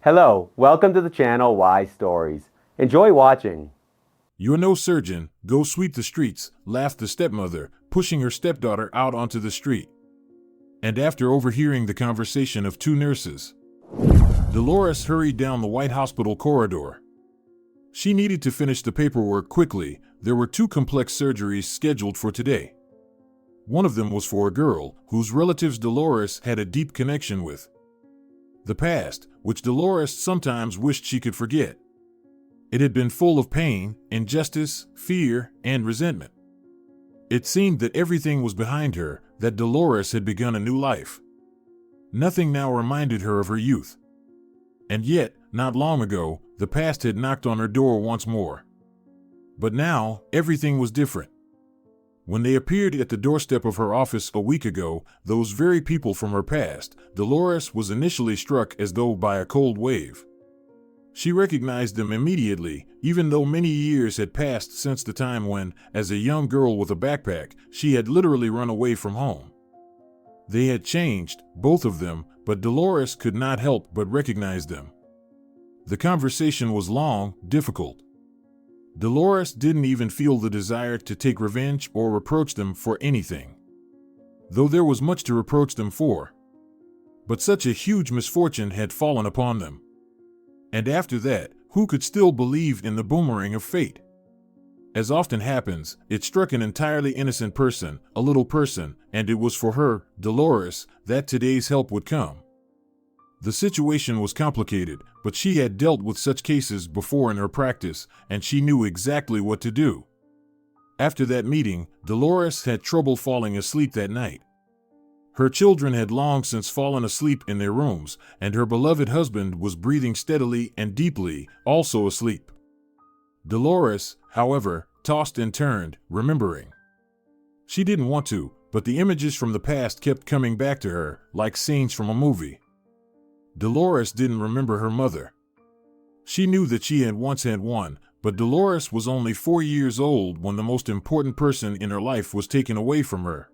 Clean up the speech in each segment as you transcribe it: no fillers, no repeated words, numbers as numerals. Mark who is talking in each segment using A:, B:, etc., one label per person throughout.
A: Hello, welcome to the channel Wise Stories. Enjoy watching.
B: "You're no surgeon, go sweep the streets," laughed the stepmother, pushing her stepdaughter out onto the street. And after overhearing the conversation of two nurses, Dolores hurried down the white hospital corridor. She needed to finish the paperwork quickly. There were two complex surgeries scheduled for today. One of them was for a girl whose relatives Dolores had a deep connection with. The past, which Dolores sometimes wished she could forget. It had been full of pain, injustice, fear, and resentment. It seemed that everything was behind her, that Dolores had begun a new life. Nothing now reminded her of her youth. And yet, not long ago, the past had knocked on her door once more. But now, everything was different. When they appeared at the doorstep of her office a week ago, those very people from her past, Dolores was initially struck as though by a cold wave. She recognized them immediately, even though many years had passed since the time when, as a young girl with a backpack, she had literally run away from home. They had changed, both of them, but Dolores could not help but recognize them. The conversation was long, difficult. Dolores didn't even feel the desire to take revenge or reproach them for anything, though there was much to reproach them for. But such a huge misfortune had fallen upon them. And after that, who could still believe in the boomerang of fate? As often happens, it struck an entirely innocent person, a little person, and it was for her, Dolores, that today's help would come. The situation was complicated, but she had dealt with such cases before in her practice, and she knew exactly what to do. After that meeting, Dolores had trouble falling asleep that night. Her children had long since fallen asleep in their rooms, and her beloved husband was breathing steadily and deeply, also asleep. Dolores, however, tossed and turned, remembering. She didn't want to, but the images from the past kept coming back to her, like scenes from a movie. Dolores didn't remember her mother. She knew that she had once had one, but Dolores was only 4 years old when the most important person in her life was taken away from her.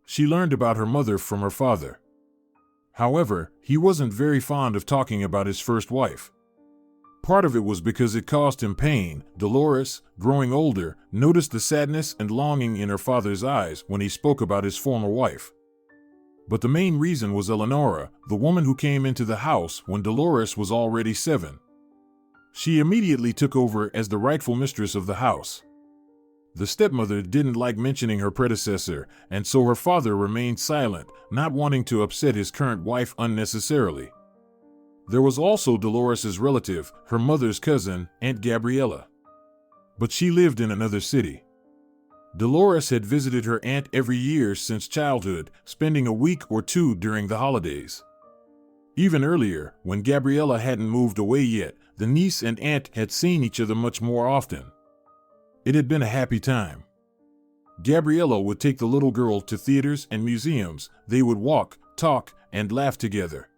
B: She learned about her mother from her father. However, he wasn't very fond of talking about his first wife. Part of it was because it caused him pain. Dolores, growing older, noticed the sadness and longing in her father's eyes when he spoke about his former wife. But the main reason was Eleonora, the woman who came into the house when Dolores was already 7. She immediately took over as the rightful mistress of the house. The stepmother didn't like mentioning her predecessor, and so her father remained silent, not wanting to upset his current wife unnecessarily. There was also Dolores's relative, her mother's cousin, Aunt Gabriella. But she lived in another city. Dolores had visited her aunt every year since childhood, spending a week or two during the holidays. Even earlier, when Gabriella hadn't moved away yet, the niece and aunt had seen each other much more often. It had been a happy time. Gabriella would take the little girl to theaters and museums. They would walk, talk, and laugh together.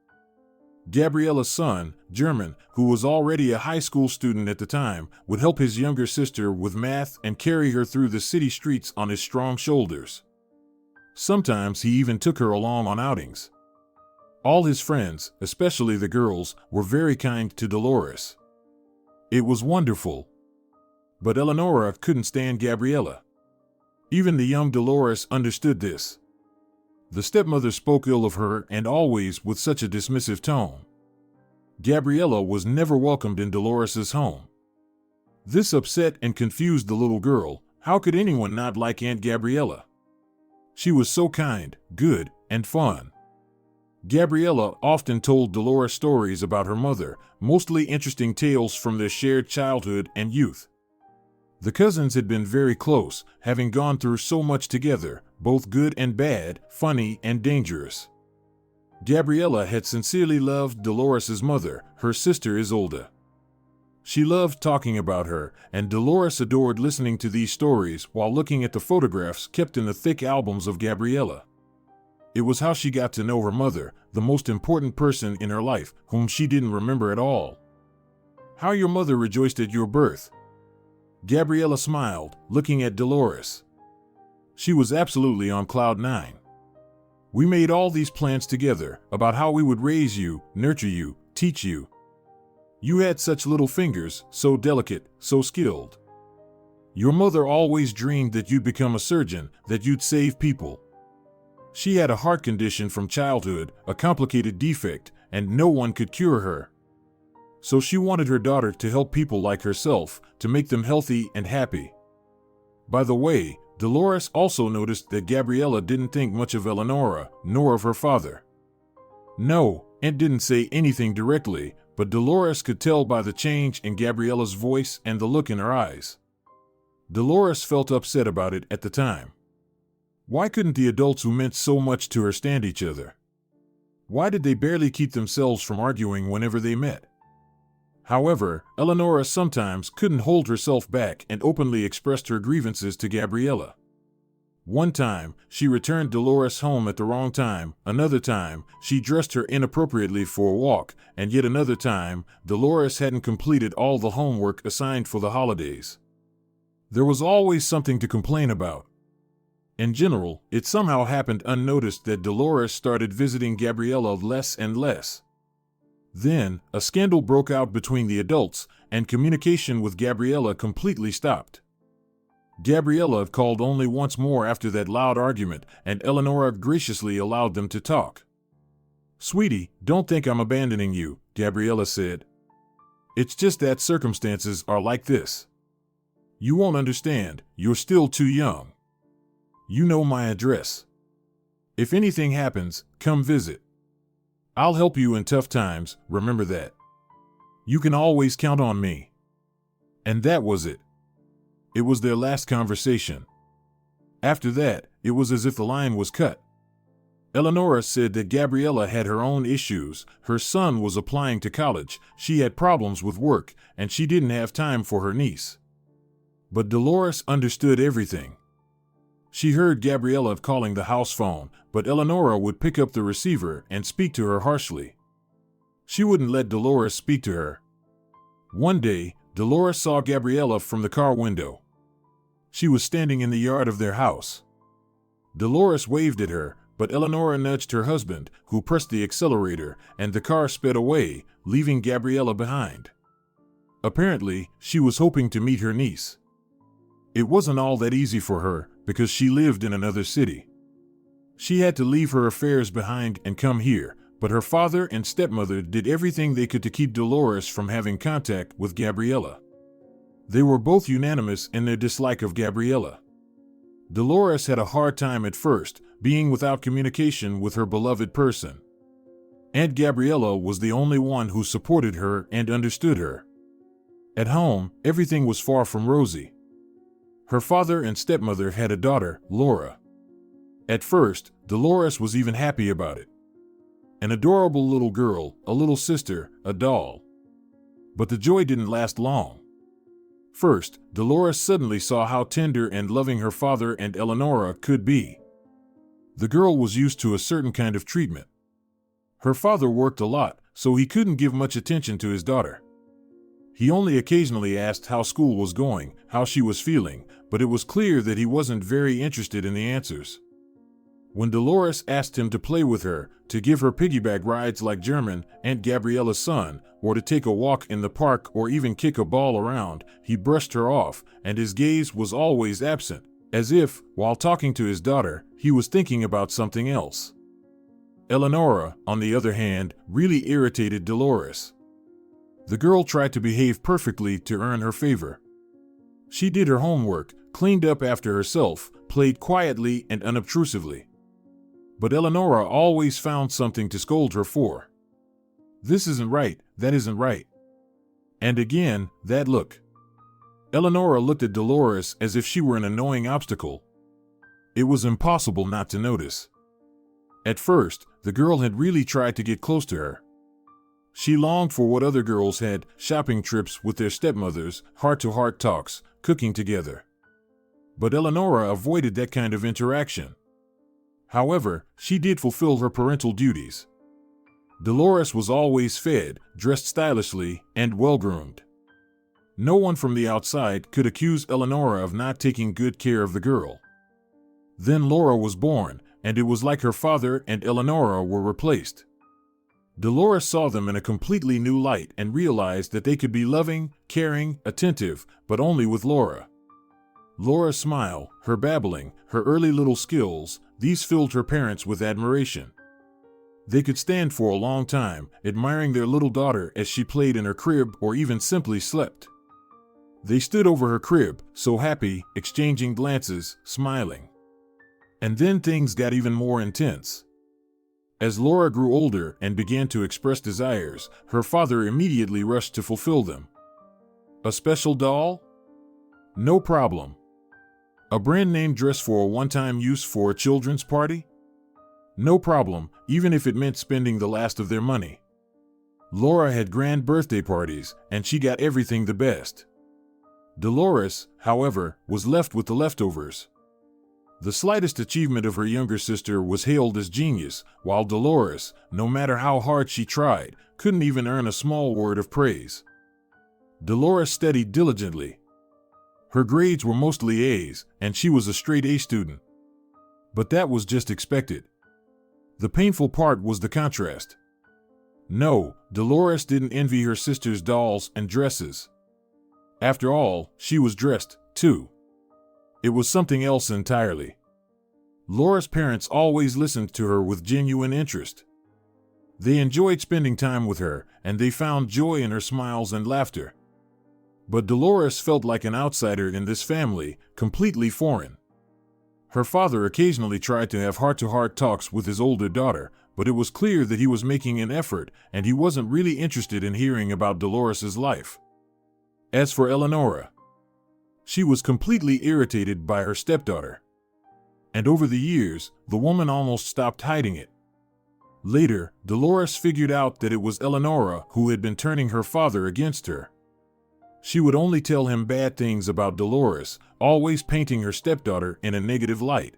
B: Gabriella's son, German, who was already a high school student at the time, would help his younger sister with math and carry her through the city streets on his strong shoulders. Sometimes he even took her along on outings. All his friends, especially the girls, were very kind to Dolores. It was wonderful. But Eleonora couldn't stand Gabriella. Even the young Dolores understood this. The stepmother spoke ill of her, and always with such a dismissive tone. Gabriella was never welcomed in Dolores's home. This upset and confused the little girl. How could anyone not like Aunt Gabriella? She was so kind, good, and fun. Gabriella often told Dolores stories about her mother, mostly interesting tales from their shared childhood and youth. The cousins had been very close, having gone through so much together, both good and bad, funny and dangerous. Gabriella had sincerely loved Dolores's mother, her sister Isolda. She loved talking about her, and Dolores adored listening to these stories while looking at the photographs kept in the thick albums of Gabriella. It was how she got to know her mother, the most important person in her life, whom she didn't remember at all. "How your mother rejoiced at your birth." Gabriella smiled, looking at Dolores. She was absolutely on cloud 9. "We made all these plans together, about how we would raise you, nurture you, teach you, You had such little fingers, so delicate, so skilled. Your mother always dreamed that you'd become a surgeon, that you'd save people. She had a heart condition from childhood, a complicated defect, and no one could cure her. So she wanted her daughter to help people like herself, to make them healthy and happy. By the way, Dolores also noticed that Gabriella didn't think much of Eleonora, nor of her father. No, Aunt didn't say anything directly, but Dolores could tell by the change in Gabriella's voice and the look in her eyes. Dolores felt upset about it at the time. Why couldn't the adults who meant so much to her stand each other? Why did they barely keep themselves from arguing whenever they met? However, Eleonora sometimes couldn't hold herself back and openly expressed her grievances to Gabriella. One time, she returned Dolores home at the wrong time, another time, she dressed her inappropriately for a walk, and yet another time, Dolores hadn't completed all the homework assigned for the holidays. There was always something to complain about. In general, it somehow happened unnoticed that Dolores started visiting Gabriella less and less. Then, a scandal broke out between the adults, and communication with Gabriella completely stopped. Gabriella called only once more after that loud argument, and Eleonora graciously allowed them to talk. "Sweetie, don't think I'm abandoning you," Gabriella said. "It's just that circumstances are like this. You won't understand, you're still too young. You know my address. If anything happens, come visit. I'll help you in tough times, remember that. You can always count on me." And that was it. It was their last conversation. After that, it was as if the line was cut. Eleonora said that Gabriella had her own issues, her son was applying to college, she had problems with work, and she didn't have time for her niece. But Dolores understood everything. She heard Gabriella calling the house phone, but Eleonora would pick up the receiver and speak to her harshly. She wouldn't let Dolores speak to her. One day, Dolores saw Gabriella from the car window. She was standing in the yard of their house. Dolores waved at her, but Eleonora nudged her husband, who pressed the accelerator, and the car sped away, leaving Gabriella behind. Apparently, she was hoping to meet her niece. It wasn't all that easy for her, because she lived in another city. She had to leave her affairs behind and come here, but her father and stepmother did everything they could to keep Dolores from having contact with Gabriella. They were both unanimous in their dislike of Gabriella. Dolores had a hard time at first, being without communication with her beloved person. Aunt Gabriella was the only one who supported her and understood her. At home, everything was far from rosy. Her father and stepmother had a daughter, Laura. At first, Dolores was even happy about it. An adorable little girl, a little sister, a doll. But the joy didn't last long. First, Dolores suddenly saw how tender and loving her father and Eleonora could be. The girl was used to a certain kind of treatment. Her father worked a lot, so he couldn't give much attention to his daughter. He only occasionally asked how school was going, how she was feeling, but it was clear that he wasn't very interested in the answers. When Dolores asked him to play with her, to give her piggyback rides like German, Aunt Gabriella's son, or to take a walk in the park or even kick a ball around, he brushed her off, and his gaze was always absent, as if, while talking to his daughter, he was thinking about something else. Eleonora, on the other hand, really irritated Dolores. The girl tried to behave perfectly to earn her favor. She did her homework, cleaned up after herself, played quietly and unobtrusively. But Eleonora always found something to scold her for. This isn't right, that isn't right. And again, that look. Eleonora looked at Dolores as if she were an annoying obstacle. It was impossible not to notice. At first, the girl had really tried to get close to her. She longed for what other girls had, shopping trips with their stepmothers, heart-to-heart talks, cooking together. But Eleonora avoided that kind of interaction. However, she did fulfill her parental duties. Dolores was always fed, dressed stylishly, and well-groomed. No one from the outside could accuse Eleonora of not taking good care of the girl. Then Laura was born, and it was like her father and Eleonora were replaced. Dolores saw them in a completely new light and realized that they could be loving, caring, attentive, but only with Laura. Laura's smile, her babbling, her early little skills, these filled her parents with admiration. They could stand for a long time, admiring their little daughter as she played in her crib or even simply slept. They stood over her crib, so happy, exchanging glances, smiling. And then things got even more intense. As Laura grew older and began to express desires, her father immediately rushed to fulfill them. A special doll? No problem. A brand-name dress for a one-time use for a children's party? No problem, even if it meant spending the last of their money. Laura had grand birthday parties, and she got everything the best. Dolores, however, was left with the leftovers. The slightest achievement of her younger sister was hailed as genius, while Dolores, no matter how hard she tried, couldn't even earn a small word of praise. Dolores studied diligently. Her grades were mostly A's, and she was a straight A student. But that was just expected. The painful part was the contrast. No, Dolores didn't envy her sister's dolls and dresses. After all, she was dressed, too. It was something else entirely. Laura's parents always listened to her with genuine interest. They enjoyed spending time with her, and they found joy in her smiles and laughter. But Dolores felt like an outsider in this family, completely foreign. Her father occasionally tried to have heart-to-heart talks with his older daughter, but it was clear that he was making an effort, and he wasn't really interested in hearing about Dolores's life. As for Eleonora, she was completely irritated by her stepdaughter. And over the years, the woman almost stopped hiding it. Later, Dolores figured out that it was Eleonora who had been turning her father against her. She would only tell him bad things about Dolores, always painting her stepdaughter in a negative light.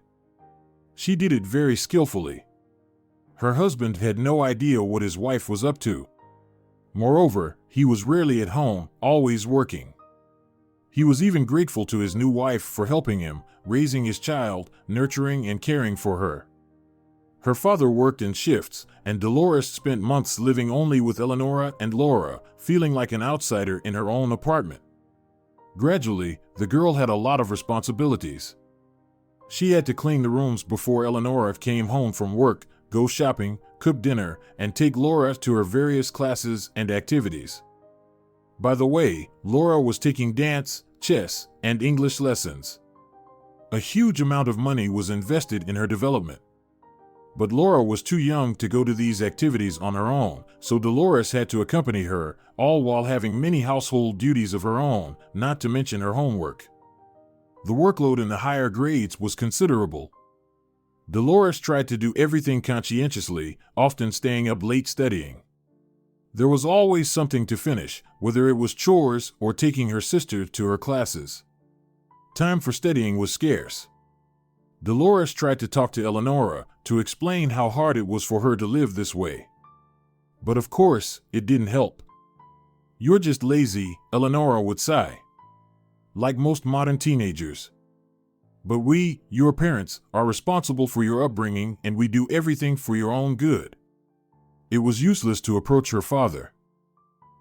B: She did it very skillfully. Her husband had no idea what his wife was up to. Moreover, he was rarely at home, always working. He was even grateful to his new wife for helping him, raising his child, nurturing and caring for her. Her father worked in shifts, and Dolores spent months living only with Eleonora and Laura, feeling like an outsider in her own apartment. Gradually, the girl had a lot of responsibilities. She had to clean the rooms before Eleonora came home from work, go shopping, cook dinner, and take Laura to her various classes and activities. By the way, Laura was taking dance, chess, and English lessons. A huge amount of money was invested in her development. But Laura was too young to go to these activities on her own, so Dolores had to accompany her, all while having many household duties of her own, not to mention her homework. The workload in the higher grades was considerable. Dolores tried to do everything conscientiously, often staying up late studying. There was always something to finish, whether it was chores or taking her sister to her classes. Time for studying was scarce. Dolores tried to talk to Eleonora to explain how hard it was for her to live this way. But of course, it didn't help. "You're just lazy," Eleonora would sigh. Like most modern teenagers. "But we, your parents, are responsible for your upbringing and we do everything for your own good." It was useless to approach her father.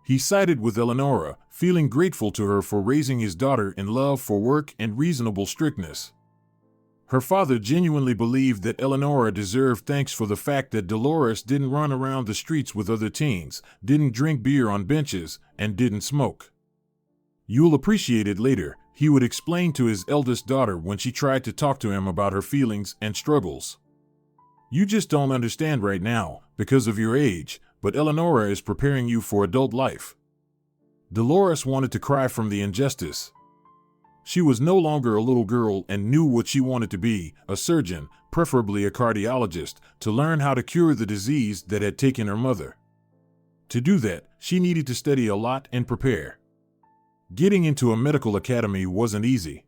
B: He sided with Eleonora, feeling grateful to her for raising his daughter in love for work and reasonable strictness. Her father genuinely believed that Eleonora deserved thanks for the fact that Dolores didn't run around the streets with other teens, didn't drink beer on benches, and didn't smoke. "You'll appreciate it later," he would explain to his eldest daughter when she tried to talk to him about her feelings and struggles. "You just don't understand right now, because of your age, but Eleonora is preparing you for adult life." Dolores wanted to cry from the injustice. She was no longer a little girl and knew what she wanted to be, a surgeon, preferably a cardiologist, to learn how to cure the disease that had taken her mother. To do that, she needed to study a lot and prepare. Getting into a medical academy wasn't easy.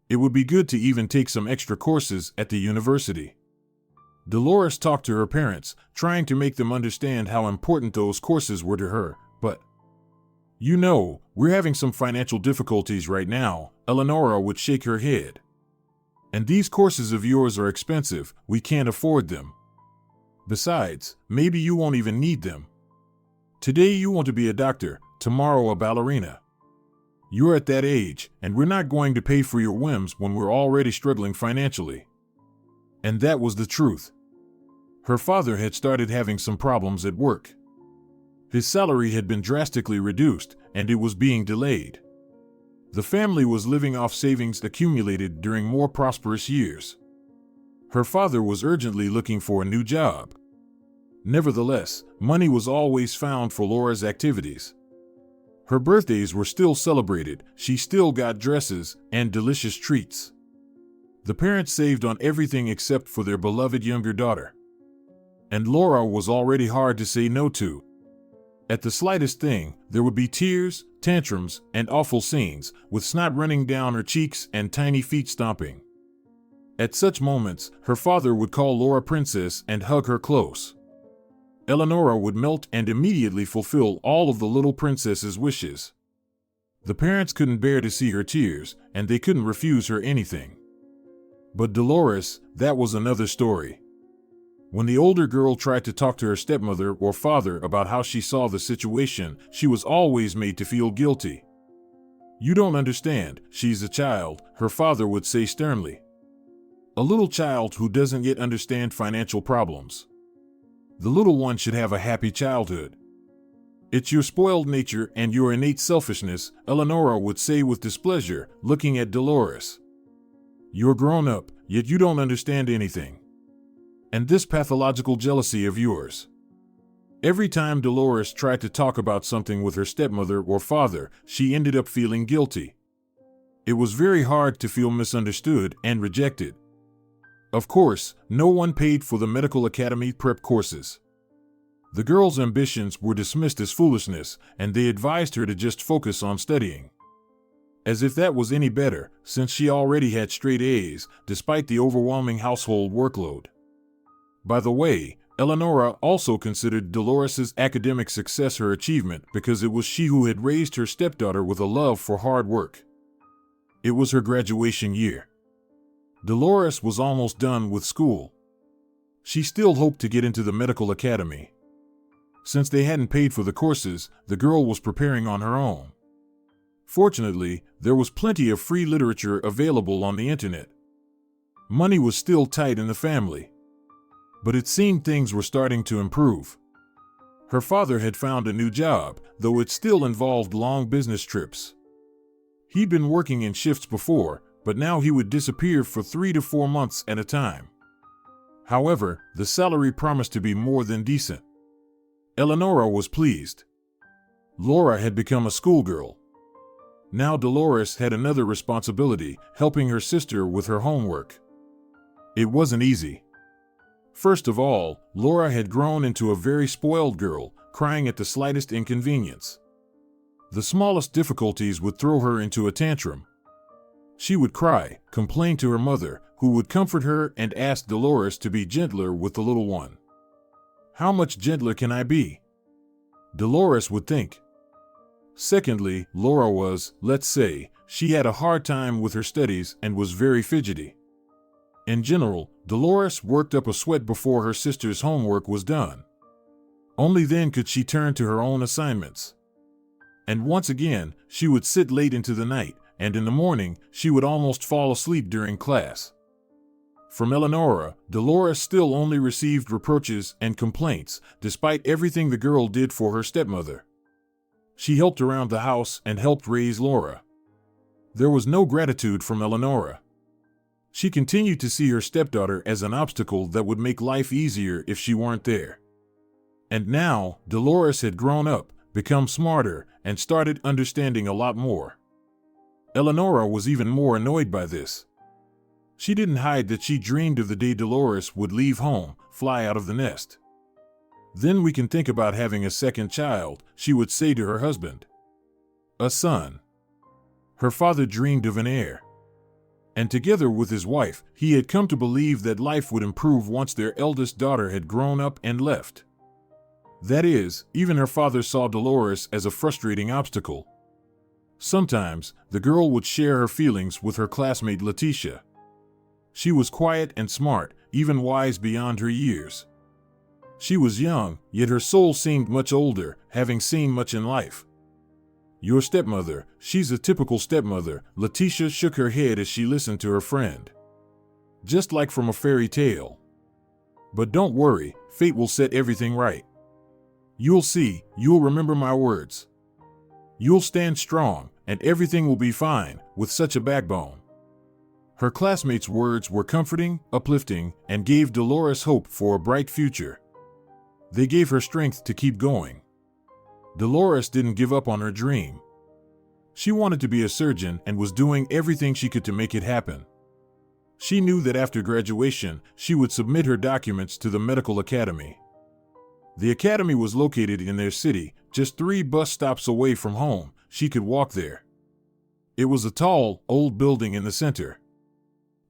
B: It would be good to even take some extra courses at the university. Dolores talked to her parents, trying to make them understand how important those courses were to her, but "You know, we're having some financial difficulties right now," Eleonora would shake her head. "And these courses of yours are expensive, we can't afford them." Besides, maybe you won't even need them. Today you want to be a doctor, tomorrow a ballerina. You're at that age, and we're not going to pay for your whims when we're already struggling financially." And that was the truth. Her father had started having some problems at work. His salary had been drastically reduced, and it was being delayed. The family was living off savings accumulated during more prosperous years. Her father was urgently looking for a new job. Nevertheless, money was always found for Laura's activities. Her birthdays were still celebrated, she still got dresses and delicious treats. The parents saved on everything except for their beloved younger daughter. And Laura was already hard to say no to. At the slightest thing, there would be tears, tantrums, and awful scenes, with snot running down her cheeks and tiny feet stomping. At such moments, her father would call Laura Princess and hug her close. Eleonora would melt and immediately fulfill all of the little princess's wishes. The parents couldn't bear to see her tears, and they couldn't refuse her anything. But Dolores, that was another story. When the older girl tried to talk to her stepmother or father about how she saw the situation, she was always made to feel guilty. "You don't understand, she's a child," her father would say sternly. "A little child who doesn't yet understand financial problems. The little one should have a happy childhood. It's your spoiled nature and your innate selfishness," Eleonora would say with displeasure, looking at Dolores. "You're grown up, yet you don't understand anything. And this pathological jealousy of yours." Every time Dolores tried to talk about something with her stepmother or father, she ended up feeling guilty. It was very hard to feel misunderstood and rejected. Of course, no one paid for the medical academy prep courses. The girl's ambitions were dismissed as foolishness, and they advised her to just focus on studying. As if that was any better, since she already had straight A's, despite the overwhelming household workload. By the way, Eleonora also considered Dolores's academic success her achievement because it was she who had raised her stepdaughter with a love for hard work. It was her graduation year. Dolores was almost done with school. She still hoped to get into the medical academy. Since they hadn't paid for the courses, the girl was preparing on her own. Fortunately, there was plenty of free literature available on the internet. Money was still tight in the family. But it seemed things were starting to improve. Her father had found a new job, though it still involved long business trips. He'd been working in shifts before, but now he would disappear for 3 to 4 months at a time. However, the salary promised to be more than decent. Eleonora was pleased. Laura had become a schoolgirl. Now Dolores had another responsibility, helping her sister with her homework. It wasn't easy. First of all, Laura had grown into a very spoiled girl, crying at the slightest inconvenience. The smallest difficulties would throw her into a tantrum. She would cry, complain to her mother, who would comfort her and ask Dolores to be gentler with the little one. "How much gentler can I be?" Dolores would think. Secondly, Laura was, let's say, she had a hard time with her studies and was very fidgety. In general, Dolores worked up a sweat before her sister's homework was done. Only then could she turn to her own assignments. And once again, she would sit late into the night, and in the morning, she would almost fall asleep during class. From Eleonora, Dolores still only received reproaches and complaints, despite everything the girl did for her stepmother. She helped around the house and helped raise Laura. There was no gratitude from Eleonora. She continued to see her stepdaughter as an obstacle that would make life easier if she weren't there. And now, Dolores had grown up, become smarter, and started understanding a lot more. Eleonora was even more annoyed by this. She didn't hide that she dreamed of the day Dolores would leave home, fly out of the nest. "Then we can think about having a second child," she would say to her husband. A son. Her father dreamed of an heir. And together with his wife, he had come to believe that life would improve once their eldest daughter had grown up and left. That is, even her father saw Dolores as a frustrating obstacle. Sometimes, the girl would share her feelings with her classmate Letitia. She was quiet and smart, even wise beyond her years. She was young, yet her soul seemed much older, having seen much in life. Your stepmother, she's a typical stepmother. Letitia shook her head as she listened to her friend. Just like from a fairy tale. But don't worry, fate will set everything right. You'll see, you'll remember my words. You'll stand strong, and everything will be fine, with such a backbone. Her classmates' words were comforting, uplifting, and gave Dolores hope for a bright future. They gave her strength to keep going. Dolores didn't give up on her dream. She wanted to be a surgeon and was doing everything she could to make it happen. She knew that after graduation, she would submit her documents to the medical academy. The academy was located in their city, just 3 bus stops away from home. She could walk there. It was a tall, old building in the center.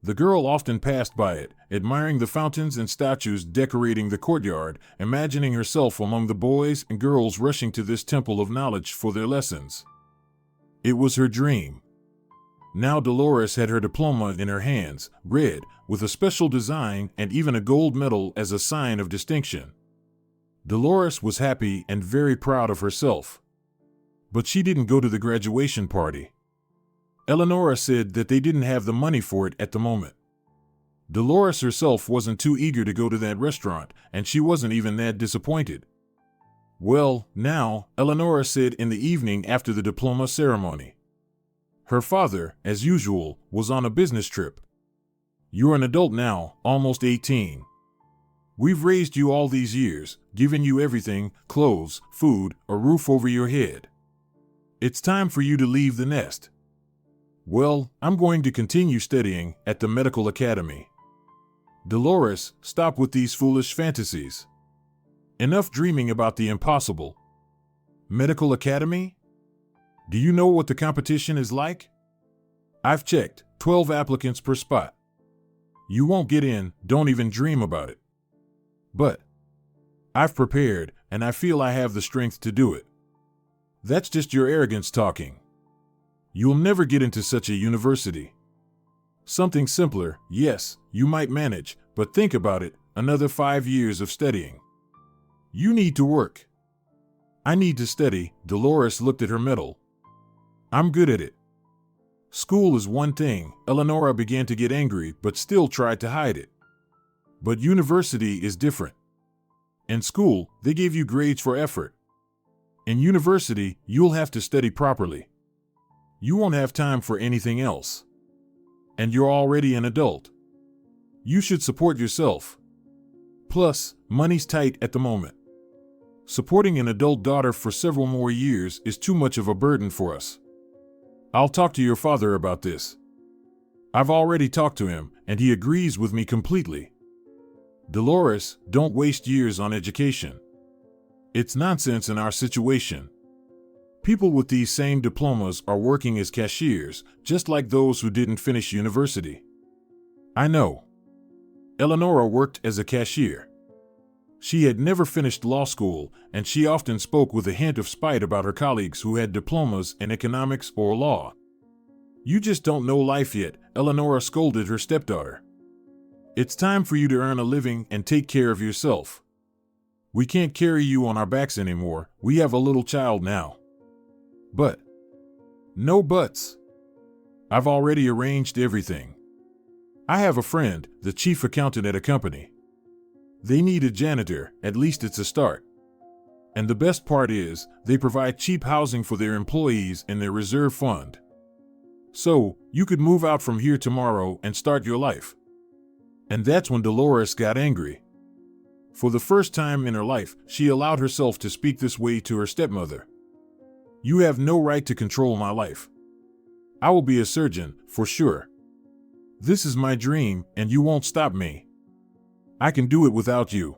B: The girl often passed by it, admiring the fountains and statues decorating the courtyard, imagining herself among the boys and girls rushing to this temple of knowledge for their lessons. It was her dream. Now Dolores had her diploma in her hands, red, with a special design and even a gold medal as a sign of distinction. Dolores was happy and very proud of herself. But she didn't go to the graduation party. Eleonora said that they didn't have the money for it at the moment. Dolores herself wasn't too eager to go to that restaurant, and she wasn't even that disappointed. Well, now, Eleonora said in the evening after the diploma ceremony. Her father, as usual, was on a business trip. You're an adult now, almost 18. We've raised you all these years, given you everything, clothes, food, a roof over your head. It's time for you to leave the nest. Well, I'm going to continue studying at the medical academy. Dolores, stop with these foolish fantasies. Enough dreaming about the impossible. Medical academy? Do you know what the competition is like? I've checked, 12 applicants per spot. You won't get in, don't even dream about it. But I've prepared, and I feel I have the strength to do it. That's just your arrogance talking. You'll never get into such a university. Something simpler, yes, you might manage, but think about it, another 5 years of studying. You need to work. I need to study. Dolores looked at her medal. I'm good at it. School is one thing. Eleonora began to get angry, but still tried to hide it. But university is different. In school, they give you grades for effort. In university, you'll have to study properly. You won't have time for anything else. And you're already an adult. You should support yourself. Plus, money's tight at the moment. Supporting an adult daughter for several more years is too much of a burden for us. I'll talk to your father about this. I've already talked to him, and he agrees with me completely. Dolores, don't waste years on education. It's nonsense in our situation. People with these same diplomas are working as cashiers, just like those who didn't finish university. I know. Eleonora worked as a cashier. She had never finished law school, and she often spoke with a hint of spite about her colleagues who had diplomas in economics or law. You just don't know life yet, Eleonora scolded her stepdaughter. It's time for you to earn a living and take care of yourself. We can't carry you on our backs anymore, we have a little child now. But, no buts. I've already arranged everything. I have a friend, the chief accountant at a company. They need a janitor, at least it's a start. And the best part is, they provide cheap housing for their employees in their reserve fund. So, you could move out from here tomorrow and start your life. And that's when Dolores got angry. For the first time in her life, she allowed herself to speak this way to her stepmother. You have no right to control my life. I will be a surgeon, for sure. This is my dream, and you won't stop me. I can do it without you.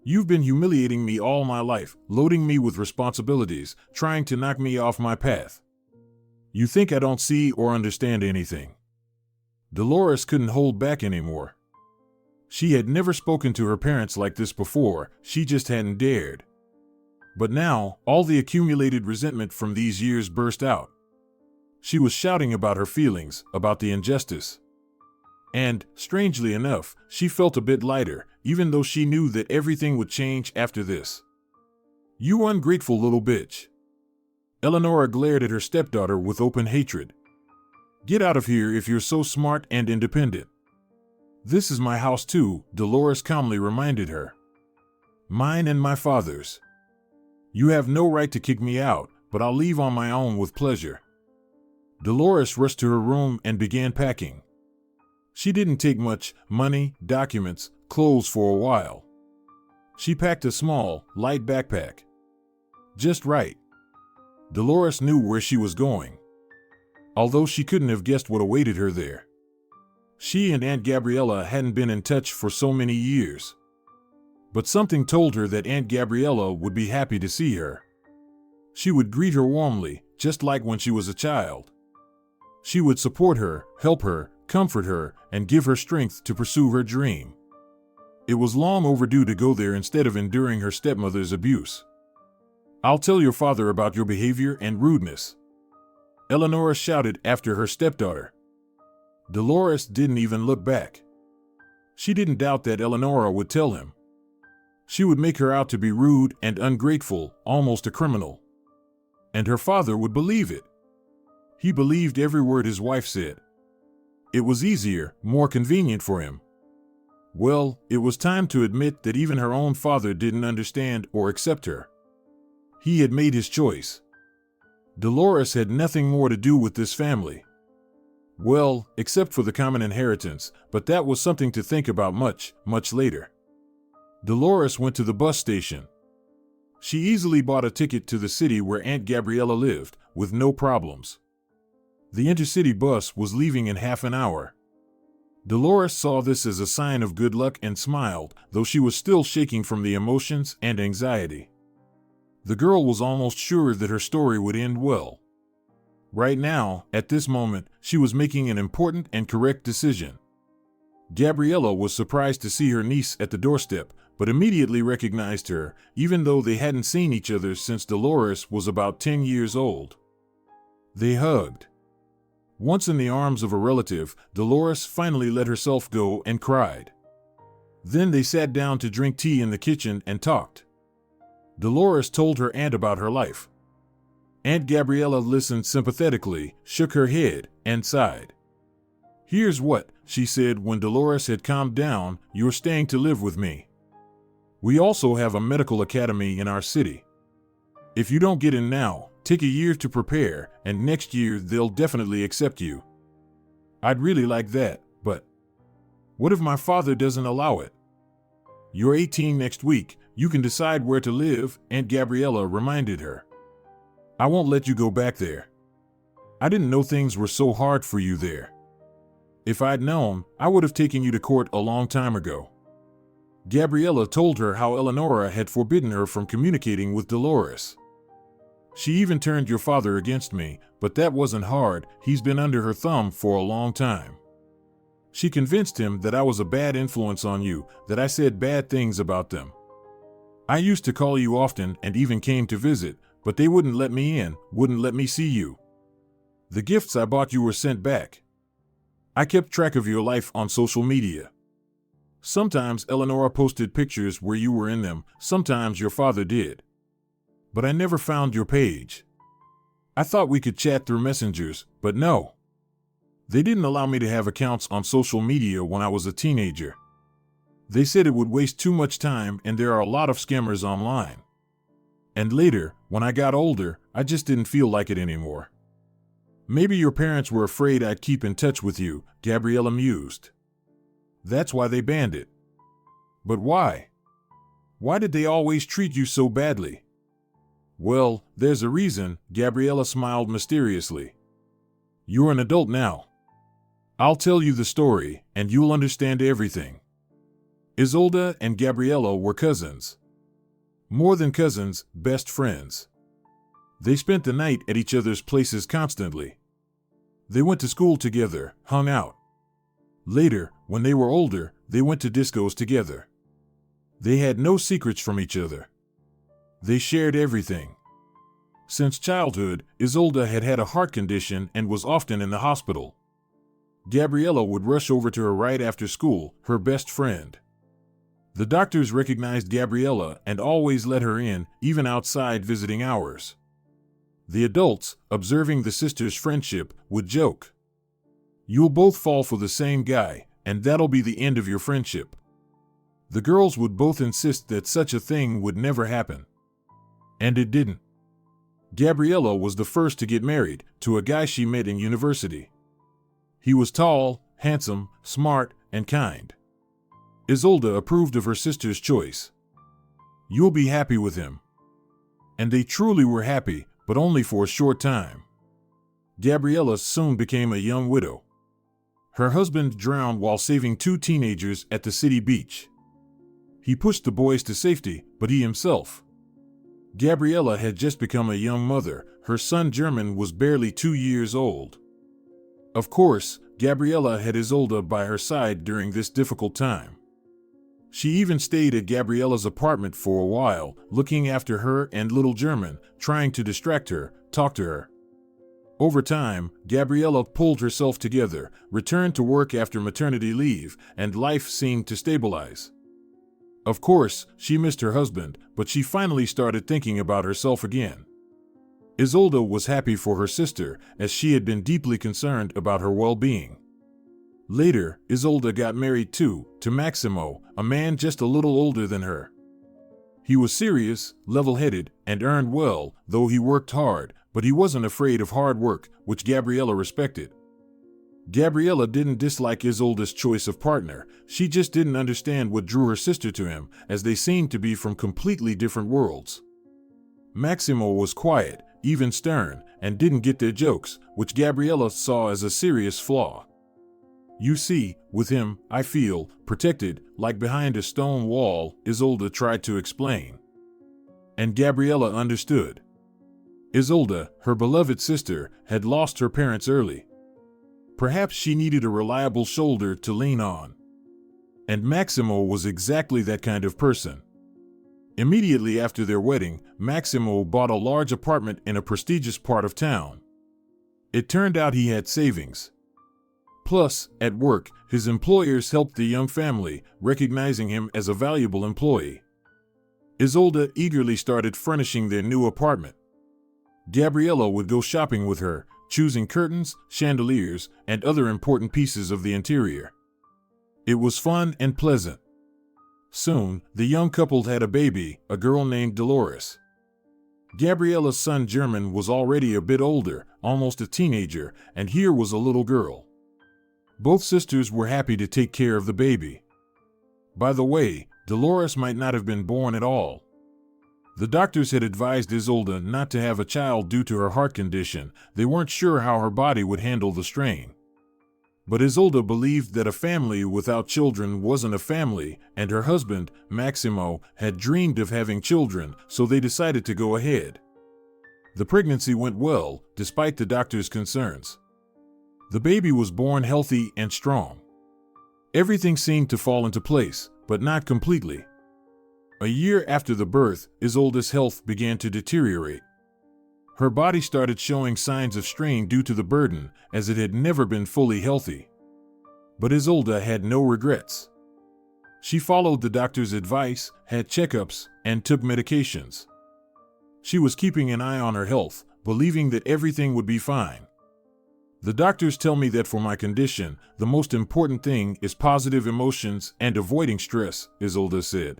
B: You've been humiliating me all my life, loading me with responsibilities, trying to knock me off my path. You think I don't see or understand anything. Dolores couldn't hold back anymore. She had never spoken to her parents like this before, she just hadn't dared. But now, all the accumulated resentment from these years burst out. She was shouting about her feelings, about the injustice. And, strangely enough, she felt a bit lighter, even though she knew that everything would change after this. "You ungrateful little bitch." Eleanora glared at her stepdaughter with open hatred. "Get out of here if you're so smart and independent." "This is my house too," Dolores calmly reminded her. "Mine and my father's. You have no right to kick me out, but I'll leave on my own with pleasure." Dolores rushed to her room and began packing. She didn't take much: money, documents, clothes for a while. She packed a small, light backpack. Just right. Dolores knew where she was going, although she couldn't have guessed what awaited her there. She and Aunt Gabriella hadn't been in touch for so many years. But something told her that Aunt Gabriella would be happy to see her. She would greet her warmly, just like when she was a child. She would support her, help her, comfort her, and give her strength to pursue her dream. It was long overdue to go there instead of enduring her stepmother's abuse. "I'll tell your father about your behavior and rudeness," Eleanora shouted after her stepdaughter. Dolores didn't even look back. She didn't doubt that Eleanora would tell him. She would make her out to be rude and ungrateful, almost a criminal. And her father would believe it. He believed every word his wife said. It was easier, more convenient for him. Well, it was time to admit that even her own father didn't understand or accept her. He had made his choice. Dolores had nothing more to do with this family. Well, except for the common inheritance, but that was something to think about much, much later. Dolores went to the bus station. She easily bought a ticket to the city where Aunt Gabriella lived, with no problems. The intercity bus was leaving in half an hour. Dolores saw this as a sign of good luck and smiled, though she was still shaking from the emotions and anxiety. The girl was almost sure that her story would end well. Right now, at this moment, she was making an important and correct decision. Gabriella was surprised to see her niece at the doorstep, but immediately recognized her, even though they hadn't seen each other since Dolores was about 10 years old. They hugged. Once in the arms of a relative, Dolores finally let herself go and cried. Then they sat down to drink tea in the kitchen and talked. Dolores told her aunt about her life. Aunt Gabriella listened sympathetically, shook her head, and sighed. "Here's what," she said when Dolores had calmed down, "you're staying to live with me. We also have a medical academy in our city. If you don't get in now, take a year to prepare, and next year they'll definitely accept you." "I'd really like that, but what if my father doesn't allow it?" "You're 18 next week, you can decide where to live," Aunt Gabriella reminded her. "I won't let you go back there. I didn't know things were so hard for you there. If I'd known, I would have taken you to court a long time ago." Gabriella told her how Eleanora had forbidden her from communicating with Dolores. "She even turned your father against me, but that wasn't hard, he's been under her thumb for a long time. She convinced him that I was a bad influence on you, that I said bad things about them. I used to call you often and even came to visit, but they wouldn't let me in, wouldn't let me see you. The gifts I bought you were sent back. I kept track of your life on social media. Sometimes Eleanora posted pictures where you were in them, sometimes your father did. But I never found your page. I thought we could chat through messengers, but no. They didn't allow me to have accounts on social media when I was a teenager. They said it would waste too much time and there are a lot of scammers online. And later, when I got older, I just didn't feel like it anymore. Maybe your parents were afraid I'd keep in touch with you," Gabriella mused. "That's why they banned it." "But why? Why did they always treat you so badly?" "Well, there's a reason," Gabriella smiled mysteriously. "You're an adult now. I'll tell you the story, and you'll understand everything." Isolde and Gabriella were cousins. More than cousins, best friends. They spent the night at each other's places constantly. They went to school together, hung out. Later, when they were older, they went to discos together. They had no secrets from each other. They shared everything. Since childhood, Isolde had had a heart condition and was often in the hospital. Gabriella would rush over to her right after school, her best friend. The doctors recognized Gabriella and always let her in, even outside visiting hours. The adults, observing the sisters' friendship, would joke, "You'll both fall for the same guy, and that'll be the end of your friendship." The girls would both insist that such a thing would never happen. And it didn't. Gabriella was the first to get married, to a guy she met in university. He was tall, handsome, smart, and kind. Isolde approved of her sister's choice. "You'll be happy with him." And they truly were happy, but only for a short time. Gabriella soon became a young widow. Her husband drowned while saving 2 teenagers at the city beach. He pushed the boys to safety, but he himself. Gabriella had just become a young mother. Her son German was barely 2 years old. Of course, Gabriella had Isolde by her side during this difficult time. She even stayed at Gabriella's apartment for a while, looking after her and little German, trying to distract her, talk to her. Over time, Gabriella pulled herself together, returned to work after maternity leave, and life seemed to stabilize. Of course, she missed her husband, but she finally started thinking about herself again. Isolde was happy for her sister, as she had been deeply concerned about her well-being. Later, Isolde got married too, to Maximo, a man just a little older than her. He was serious, level-headed, and earned well, though he worked hard, but he wasn't afraid of hard work, which Gabriella respected. Gabriella didn't dislike Isolde's choice of partner, she just didn't understand what drew her sister to him, as they seemed to be from completely different worlds. Maximo was quiet, even stern, and didn't get their jokes, which Gabriella saw as a serious flaw. "You see, with him, I feel protected, like behind a stone wall," Isolde tried to explain. And Gabriella understood. Isolde, her beloved sister, had lost her parents early. Perhaps she needed a reliable shoulder to lean on. And Maximo was exactly that kind of person. Immediately after their wedding, Maximo bought a large apartment in a prestigious part of town. It turned out he had savings. Plus, at work, his employers helped the young family, recognizing him as a valuable employee. Isolde eagerly started furnishing their new apartment. Gabriella would go shopping with her, choosing curtains, chandeliers, and other important pieces of the interior. It was fun and pleasant. Soon, the young couple had a baby, a girl named Dolores. Gabriella's son German was already a bit older, almost a teenager, and here was a little girl. Both sisters were happy to take care of the baby. By the way, Dolores might not have been born at all. The doctors had advised Isolde not to have a child due to her heart condition. They weren't sure how her body would handle the strain. But Isolde believed that a family without children wasn't a family, and her husband, Maximo, had dreamed of having children, so they decided to go ahead. The pregnancy went well, despite the doctor's concerns. The baby was born healthy and strong. Everything seemed to fall into place, but not completely. A year after the birth, Isolde's health began to deteriorate. Her body started showing signs of strain due to the burden, as it had never been fully healthy. But Isolde had no regrets. She followed the doctor's advice, had checkups, and took medications. She was keeping an eye on her health, believing that everything would be fine. "The doctors tell me that for my condition, the most important thing is positive emotions and avoiding stress," Isolde said.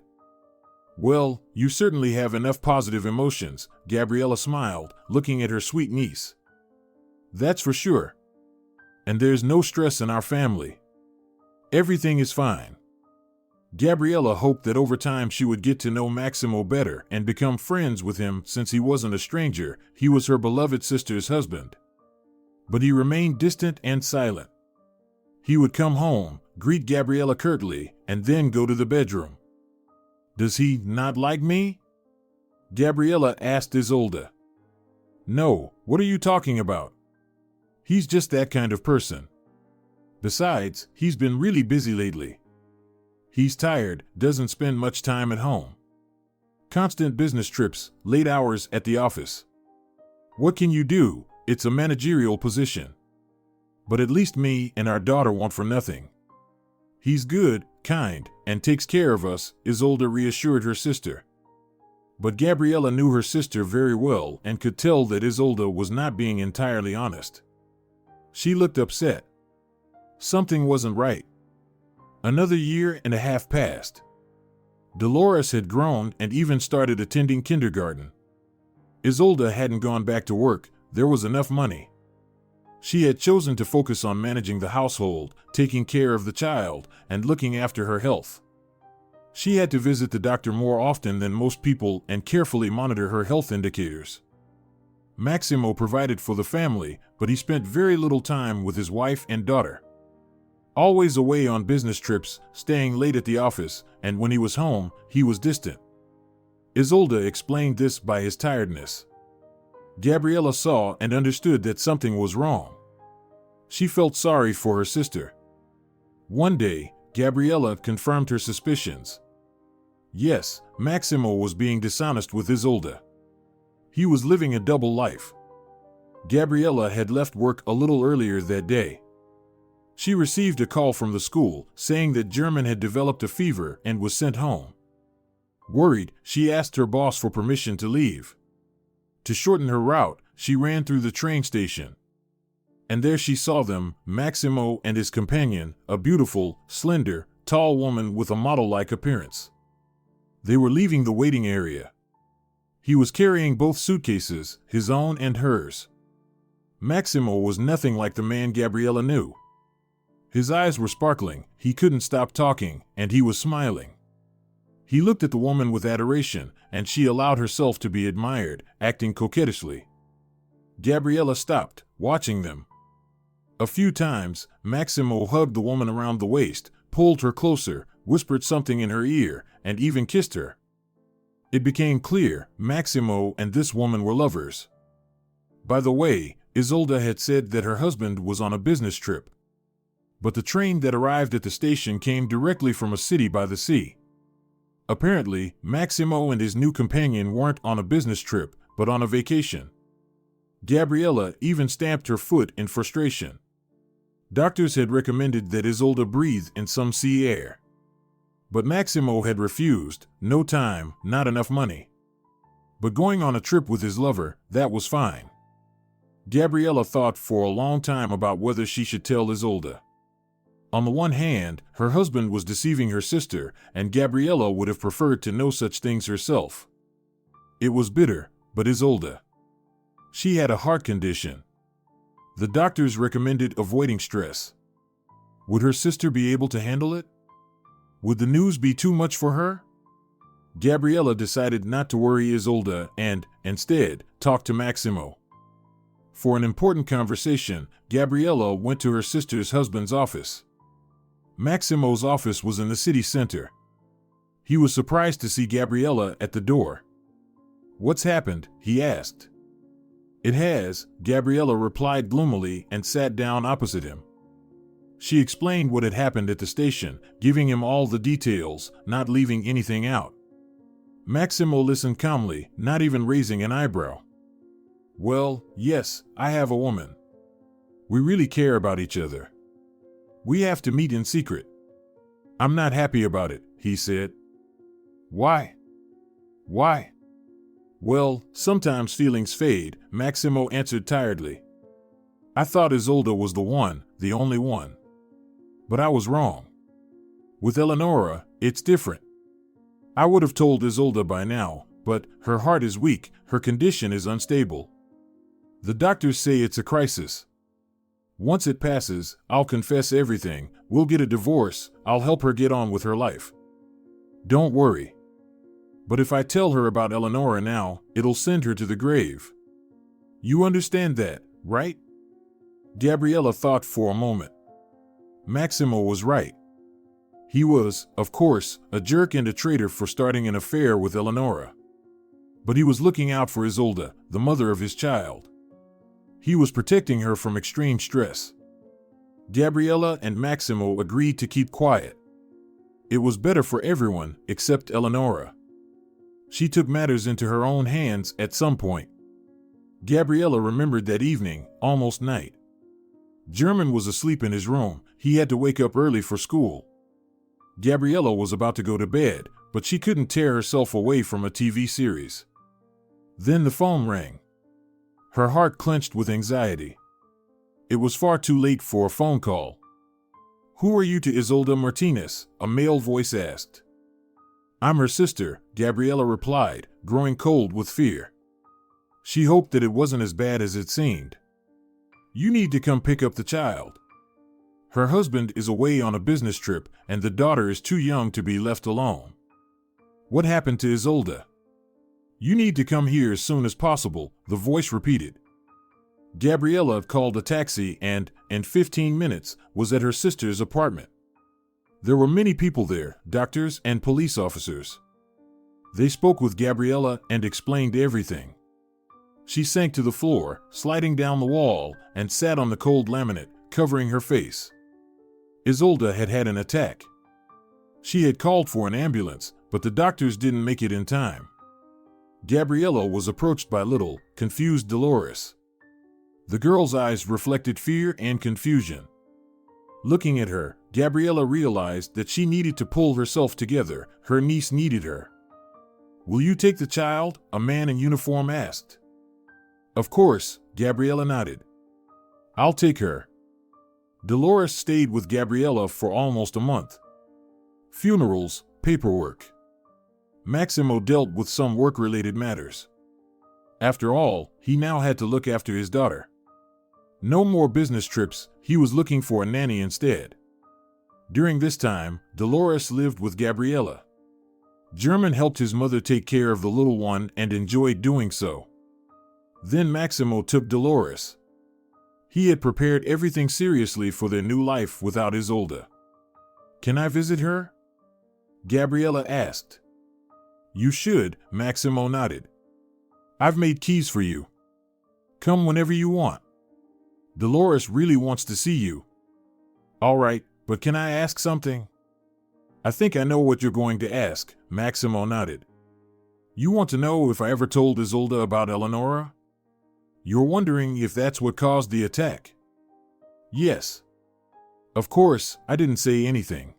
B: "Well, you certainly have enough positive emotions," Gabriella smiled, looking at her sweet niece. "That's for sure. And there's no stress in our family. Everything is fine." Gabriella hoped that over time she would get to know Maximo better and become friends with him since he wasn't a stranger, he was her beloved sister's husband. But he remained distant and silent. He would come home, greet Gabriella curtly, and then go to the bedroom. "Does he not like me?" Gabriella asked Isolde. "No, what are you talking about? He's just that kind of person. Besides, he's been really busy lately. He's tired, doesn't spend much time at home. Constant business trips, late hours at the office. What can you do? It's a managerial position. But at least me and our daughter want for nothing. He's good, kind, and takes care of us, Isolde reassured her sister. But Gabriella knew her sister very well and could tell that Isolde was not being entirely honest. She looked upset. Something wasn't right. Another year and a half passed. Dolores had grown and even started attending kindergarten. Isolde hadn't gone back to work. There was enough money. She had chosen to focus on managing the household, taking care of the child, and looking after her health. She had to visit the doctor more often than most people and carefully monitor her health indicators. Maximo provided for the family, but he spent very little time with his wife and daughter. Always away on business trips, staying late at the office, and when he was home, he was distant. Isolde explained this by his tiredness. Gabriella saw and understood that something was wrong. She felt sorry for her sister. One day, Gabriella confirmed her suspicions. Yes, Maximo was being dishonest with Isolde. He was living a double life. Gabriella had left work a little earlier that day. She received a call from the school saying that German had developed a fever and was sent home. Worried, she asked her boss for permission to leave. To shorten her route, she ran through the train station. And there she saw them, Maximo and his companion, a beautiful, slender, tall woman with a model-like appearance. They were leaving the waiting area. He was carrying both suitcases, his own and hers. Maximo was nothing like the man Gabriella knew. His eyes were sparkling, he couldn't stop talking, and he was smiling. He looked at the woman with adoration, and she allowed herself to be admired, acting coquettishly. Gabriella stopped, watching them. A few times, Maximo hugged the woman around the waist, pulled her closer, whispered something in her ear, and even kissed her. It became clear, Maximo and this woman were lovers. By the way, Isolde had said that her husband was on a business trip. But the train that arrived at the station came directly from a city by the sea. Apparently, Maximo and his new companion weren't on a business trip, but on a vacation. Gabriella even stamped her foot in frustration. Doctors had recommended that Isolde breathe in some sea air. But Maximo had refused, no time, not enough money. But going on a trip with his lover, that was fine. Gabriella thought for a long time about whether she should tell Isolde. On the one hand, her husband was deceiving her sister, and Gabriella would have preferred to know such things herself. It was bitter, but Isolde. She had a heart condition. The doctors recommended avoiding stress. Would her sister be able to handle it? Would the news be too much for her? Gabriella decided not to worry Isolde and, instead, talk to Maximo. For an important conversation, Gabriella went to her sister's husband's office. Maximo's office was in the city center. He was surprised to see Gabriella at the door. "What's happened?" he asked. "It has," Gabriella replied gloomily and sat down opposite him. She explained what had happened at the station, giving him all the details, not leaving anything out. Maximo listened calmly, not even raising an eyebrow. "Well, yes, I have a woman. We really care about each other. We have to meet in secret. I'm not happy about it," he said. "Why? Why?" "Well, sometimes feelings fade," Maximo answered tiredly. "I thought Isolde was the one, the only one. But I was wrong. With Eleonora, it's different. I would have told Isolde by now, but her heart is weak, her condition is unstable. The doctors say it's a crisis. Once it passes, I'll confess everything, we'll get a divorce, I'll help her get on with her life. Don't worry. But if I tell her about Eleonora now, it'll send her to the grave. You understand that, right?" Gabriella thought for a moment. Maximo was right. He was, of course, a jerk and a traitor for starting an affair with Eleonora. But he was looking out for Isolde, the mother of his child. He was protecting her from extreme stress. Gabriella and Maximo agreed to keep quiet. It was better for everyone except Eleonora. She took matters into her own hands at some point. Gabriella remembered that evening, almost night. German was asleep in his room. He had to wake up early for school. Gabriella was about to go to bed, but she couldn't tear herself away from a TV series. Then the phone rang. Her heart clenched with anxiety. It was far too late for a phone call. "Who are you?" to Isolda Martinez, a male voice asked. "I'm her sister," Gabriella replied, growing cold with fear. She hoped that it wasn't as bad as it seemed. "You need to come pick up the child. Her husband is away on a business trip, and the daughter is too young to be left alone." "What happened to Isolda?" "You need to come here as soon as possible," the voice repeated. Gabriella called a taxi and, in 15 minutes, was at her sister's apartment. There were many people there, doctors and police officers. They spoke with Gabriella and explained everything. She sank to the floor, sliding down the wall, and sat on the cold laminate, covering her face. Isolda had had an attack. She had called for an ambulance, but the doctors didn't make it in time. Gabriella was approached by little, confused Dolores. The girl's eyes reflected fear and confusion. Looking at her, Gabriella realized that she needed to pull herself together. Her niece needed her. "Will you take the child?" a man in uniform asked. "Of course," Gabriella nodded. "I'll take her." Dolores stayed with Gabriella for almost a month. Funerals, paperwork. Maximo dealt with some work-related matters. After all, he now had to look after his daughter. No more business trips, he was looking for a nanny instead. During this time, Dolores lived with Gabriella. German helped his mother take care of the little one and enjoyed doing so. Then Maximo took Dolores. He had prepared everything seriously for their new life without Isolda. "Can I visit her?" Gabriella asked. "You should," Maximo nodded. "I've made keys for you. Come whenever you want. Dolores really wants to see you." "All right, but can I ask something?" "I think I know what you're going to ask," Maximo nodded. "You want to know if I ever told Isolda about Eleonora? You're wondering if that's what caused the attack?" "Yes." "Of course, I didn't say anything."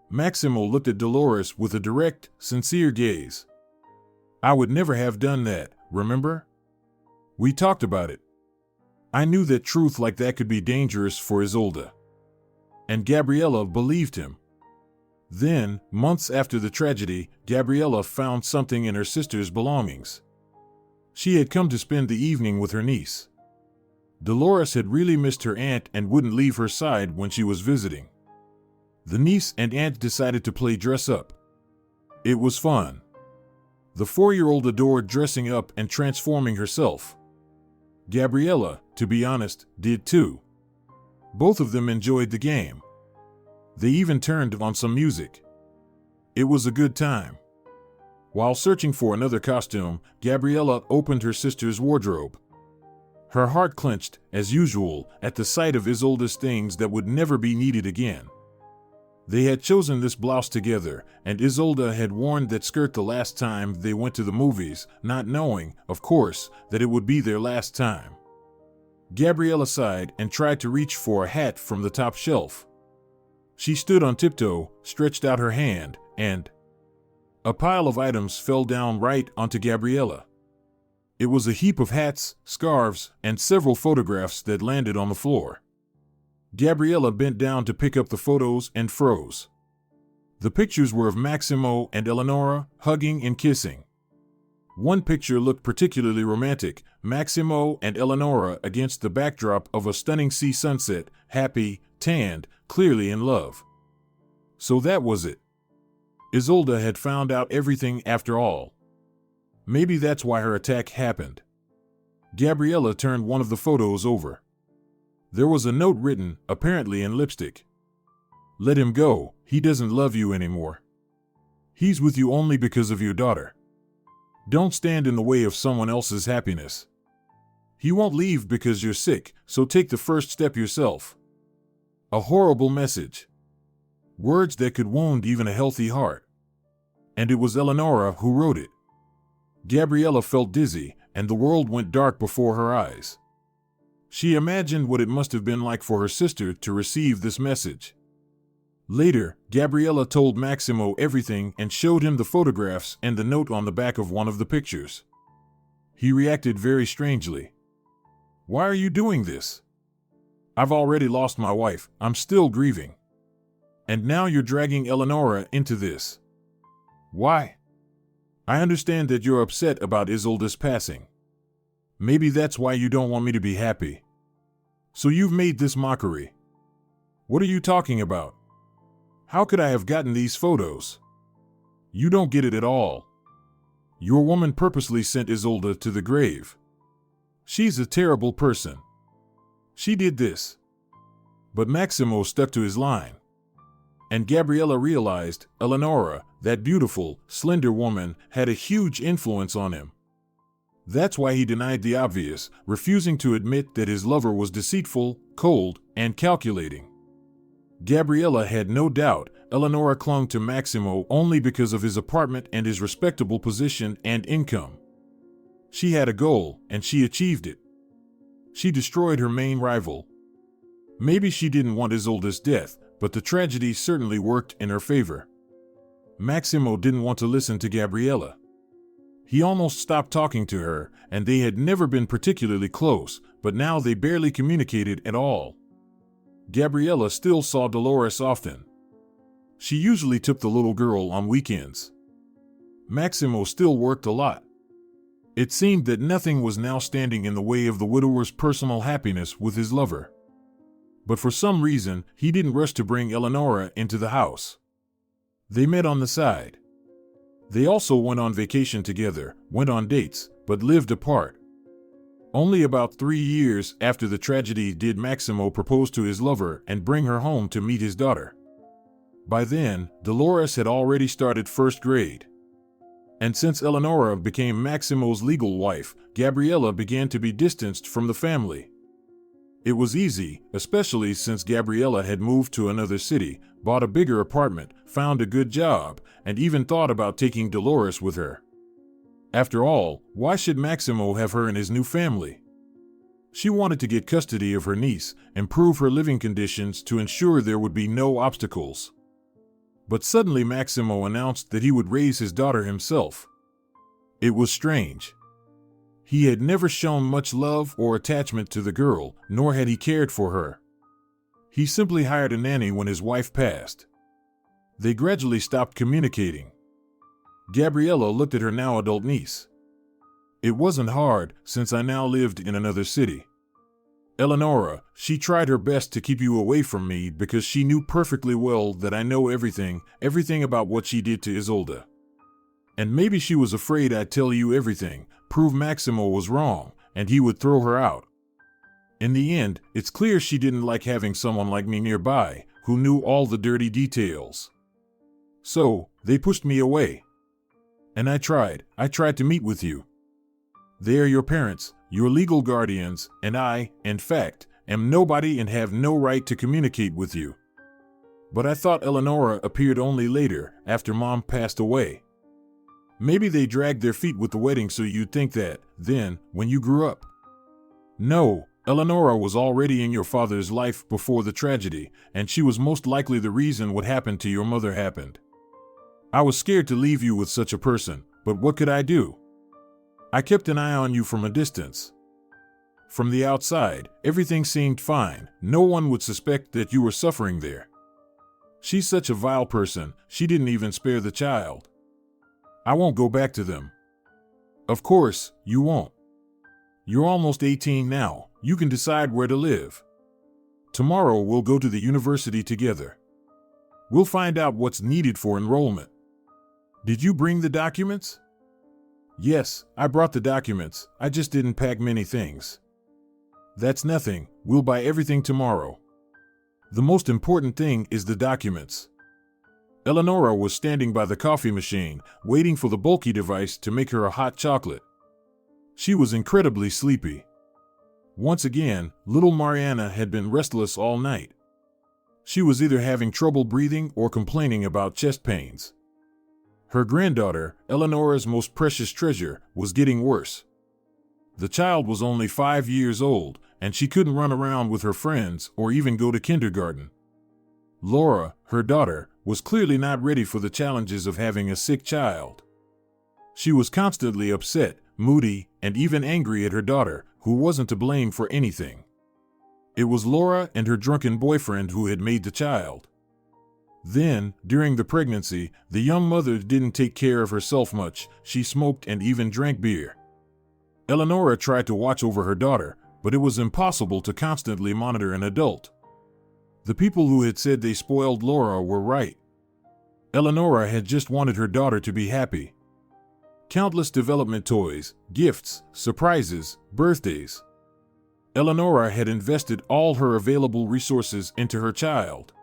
B: Maximo looked at Dolores with a direct, sincere gaze. "I would never have done that, remember? We talked about it. I knew that truth like that could be dangerous for Isolda." And Gabriella believed him. Then, months after the tragedy, Gabriella found something in her sister's belongings. She had come to spend the evening with her niece. Dolores had really missed her aunt and wouldn't leave her side when she was visiting. The niece and aunt decided to play dress up. It was fun. The 4-year-old adored dressing up and transforming herself. Gabriella, to be honest, did too. Both of them enjoyed the game. They even turned on some music. It was a good time. While searching for another costume, Gabriella opened her sister's wardrobe. Her heart clenched, as usual, at the sight of Isolda's things that would never be needed again. They had chosen this blouse together, and Isolda had worn that skirt the last time they went to the movies, not knowing, of course, that it would be their last time. Gabriella sighed and tried to reach for a hat from the top shelf. She stood on tiptoe, stretched out her hand, and a pile of items fell down right onto Gabriella. It was a heap of hats, scarves, and several photographs that landed on the floor. Gabriella bent down to pick up the photos and froze. The pictures were of Maximo and Eleonora, hugging and kissing. One picture looked particularly romantic, Maximo and Eleonora against the backdrop of a stunning sea sunset, happy, tanned, clearly in love. So that was it. Isolda had found out everything after all. Maybe that's why her attack happened. Gabriella turned one of the photos over. There was a note written, apparently in lipstick. "Let him go, he doesn't love you anymore. He's with you only because of your daughter. Don't stand in the way of someone else's happiness. He won't leave because you're sick, so take the first step yourself." A horrible message. Words that could wound even a healthy heart. And it was Eleonora who wrote it. Gabriella felt dizzy, and the world went dark before her eyes. She imagined what it must have been like for her sister to receive this message. Later, Gabriella told Maximo everything and showed him the photographs and the note on the back of one of the pictures. He reacted very strangely. "Why are you doing this? I've already lost my wife, I'm still grieving. And now you're dragging Eleonora into this. Why? I understand that you're upset about Isolde's passing. Maybe that's why you don't want me to be happy. So you've made this mockery. What are you talking about? How could I have gotten these photos? You don't get it at all. Your woman purposely sent Isolde to the grave. She's a terrible person. She did this." But Maximo stuck to his line. And Gabriella realized Eleonora, that beautiful, slender woman, had a huge influence on him. That's why he denied the obvious, refusing to admit that his lover was deceitful, cold, and calculating. Gabriella had no doubt Eleonora clung to Maximo only because of his apartment and his respectable position and income. She had a goal, and she achieved it. She destroyed her main rival. Maybe she didn't want Isolde's death, but the tragedy certainly worked in her favor. Maximo didn't want to listen to Gabriella. He almost stopped talking to her, and they had never been particularly close, but now they barely communicated at all. Gabriella still saw Dolores often. She usually took the little girl on weekends. Maximo still worked a lot. It seemed that nothing was now standing in the way of the widower's personal happiness with his lover. But for some reason, he didn't rush to bring Eleonora into the house. They met on the side. They also went on vacation together, went on dates, but lived apart. Only about 3 years after the tragedy did Maximo propose to his lover and bring her home to meet his daughter. By then, Dolores had already started first grade. And since Eleonora became Maximo's legal wife, Gabriella began to be distanced from the family. It was easy, especially since Gabriella had moved to another city, bought a bigger apartment, found a good job, and even thought about taking Dolores with her. After all, why should Maximo have her in his new family? She wanted to get custody of her niece, improve her living conditions to ensure there would be no obstacles. But suddenly Maximo announced that he would raise his daughter himself. It was strange. He had never shown much love or attachment to the girl, nor had he cared for her. He simply hired a nanny when his wife passed. They gradually stopped communicating. Gabriella looked at her now adult niece. "It wasn't hard, since I now lived in another city. Eleonora, she tried her best to keep you away from me because she knew perfectly well that I know everything about what she did to Isolde. And maybe she was afraid I'd tell you everything, prove Maximo was wrong, and he would throw her out. In the end, it's clear she didn't like having someone like me nearby, who knew all the dirty details. So, they pushed me away. And I tried to meet with you. They are your parents, your legal guardians, and I, in fact, am nobody and have no right to communicate with you. But I thought Eleonora appeared only later, after Mom passed away. Maybe they dragged their feet with the wedding so you'd think that, then, when you grew up. No, Eleonora was already in your father's life before the tragedy, and she was most likely the reason what happened to your mother happened. I was scared to leave you with such a person, but what could I do? I kept an eye on you from a distance. From the outside, everything seemed fine. No one would suspect that you were suffering there. She's such a vile person, she didn't even spare the child. I won't go back to them." "Of course, you won't. You're almost 18 now, you can decide where to live. Tomorrow we'll go to the university together. We'll find out what's needed for enrollment. Did you bring the documents?" "Yes, I brought the documents, I just didn't pack many things." "That's nothing, we'll buy everything tomorrow. The most important thing is the documents." Eleonora was standing by the coffee machine, waiting for the bulky device to make her a hot chocolate. She was incredibly sleepy. Once again, little Mariana had been restless all night. She was either having trouble breathing or complaining about chest pains. Her granddaughter, Eleonora's most precious treasure, was getting worse. The child was only 5 years old, and she couldn't run around with her friends or even go to kindergarten. Laura, her daughter, was clearly not ready for the challenges of having a sick child. She was constantly upset, moody, and even angry at her daughter, who wasn't to blame for anything. It was Laura and her drunken boyfriend who had made the child. Then, during the pregnancy, the young mother didn't take care of herself much. She smoked and even drank beer. Eleonora tried to watch over her daughter, but it was impossible to constantly monitor an adult. The people who had said they spoiled Laura were right. Eleonora had just wanted her daughter to be happy. Countless development toys, gifts, surprises, birthdays. Eleonora had invested all her available resources into her child.